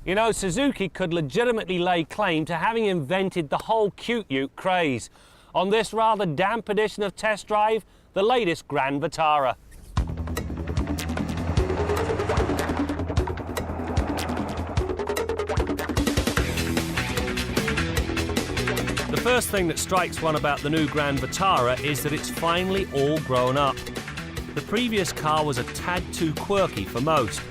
You know, Suzuki could legitimately lay claim to having invented the whole cute ute craze. On this rather damp edition of Test Drive, the latest Grand Vitara. The first thing that strikes one about the new Grand Vitara is that it's finally all grown up. The previous car was a tad too quirky for most.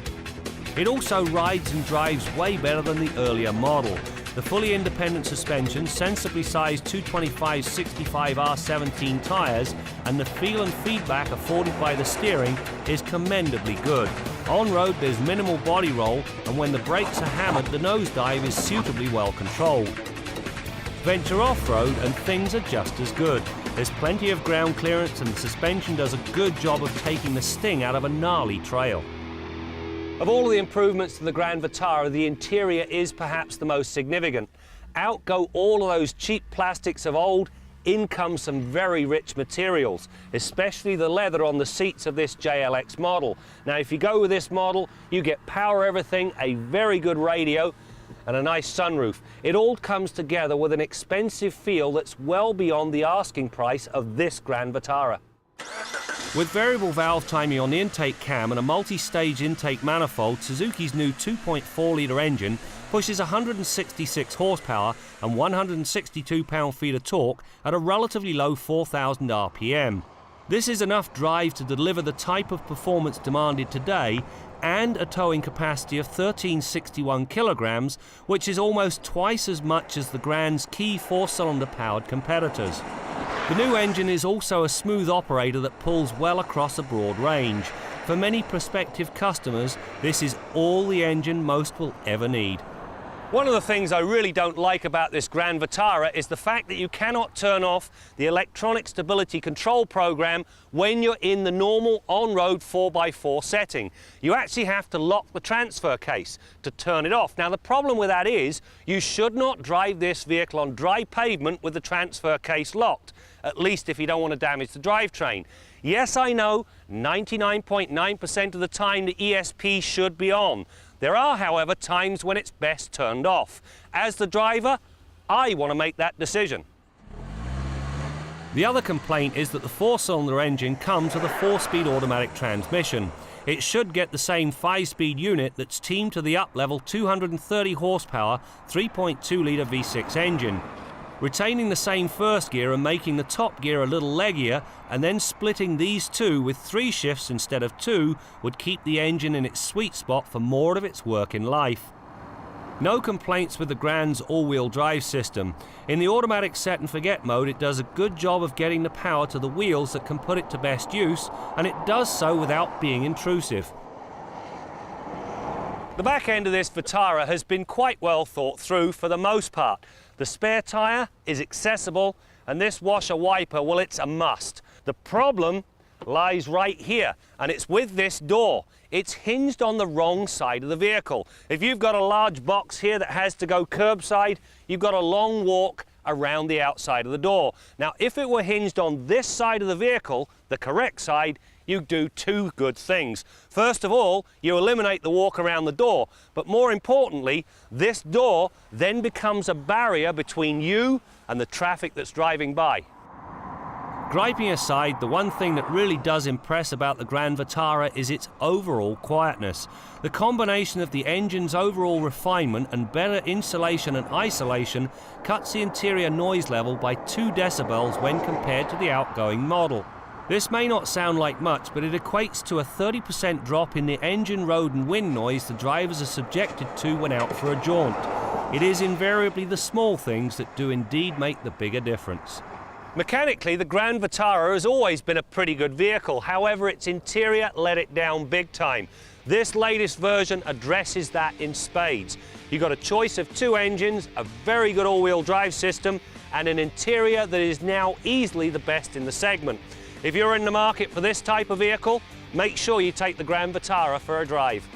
It also rides and drives way better than the earlier model. The fully independent suspension, sensibly sized 225/65 R17 tyres, and the feel and feedback afforded by the steering is commendably good. On-road there's minimal body roll, and when the brakes are hammered the nosedive is suitably well controlled. Venture off-road and things are just as good. There's plenty of ground clearance and the suspension does a good job of taking the sting out of a gnarly trail. Of all of the improvements to the Grand Vitara, the interior is perhaps the most significant. Out go all of those cheap plastics of old, in come some very rich materials, especially the leather on the seats of this JLX model. Now, if you go with this model, you get power everything, a very good radio, and a nice sunroof. It all comes together with an expensive feel that's well beyond the asking price of this Grand Vitara. With variable valve timing on the intake cam and a multi-stage intake manifold, Suzuki's new 2.4-litre engine pushes 166 horsepower and 162 pound-feet of torque at a relatively low 4,000 RPM. This is enough drive to deliver the type of performance demanded today and a towing capacity of 1,361 kilograms, which is almost twice as much as the Grand's key four-cylinder powered competitors. The new engine is also a smooth operator that pulls well across a broad range. For many prospective customers, this is all the engine most will ever need. One of the things I really don't like about this Grand Vitara is the fact that you cannot turn off the electronic stability control program when you're in the normal on-road 4x4 setting. You actually have to lock the transfer case to turn it off. Now, the problem with that is you should not drive this vehicle on dry pavement with the transfer case locked, at least if you don't want to damage the drivetrain. Yes, I know, 99.9% of the time the ESP should be on. There are, however, times when it's best turned off. As the driver, I want to make that decision. The other complaint is that the four-cylinder engine comes with a 4-speed automatic transmission. It should get the same 5-speed unit that's teamed to the up-level 230 horsepower 3.2-litre V6 engine. Retaining the same first gear and making the top gear a little leggier and then splitting these two with 3 shifts instead of 2 would keep the engine in its sweet spot for more of its working life. No complaints with the Grand's all-wheel drive system. In the automatic set and forget mode, it does a good job of getting the power to the wheels that can put it to best use, and it does so without being intrusive. The back end of this Vitara has been quite well thought through for the most part. The spare tyre is accessible, and this washer wiper, well, it's a must. The problem lies right here, and it's with this door. It's hinged on the wrong side of the vehicle. If you've got a large box here that has to go curbside, you've got a long walk around the outside of the door. Now, if it were hinged on this side of the vehicle, the correct side, you do 2 good things. First of all, you eliminate the walk around the door, but more importantly, this door then becomes a barrier between you and the traffic that's driving by. Griping aside, the one thing that really does impress about the Grand Vitara is its overall quietness. The combination of the engine's overall refinement and better insulation and isolation cuts the interior noise level by 2 decibels when compared to the outgoing model. This may not sound like much, but it equates to a 30% drop in the engine, road and wind noise the drivers are subjected to when out for a jaunt. It is invariably the small things that do indeed make the bigger difference. Mechanically, the Grand Vitara has always been a pretty good vehicle. However, its interior let it down big time. This latest version addresses that in spades. You've got a choice of 2 engines, a very good all-wheel drive system, and an interior that is now easily the best in the segment. If you're in the market for this type of vehicle, make sure you take the Grand Vitara for a drive.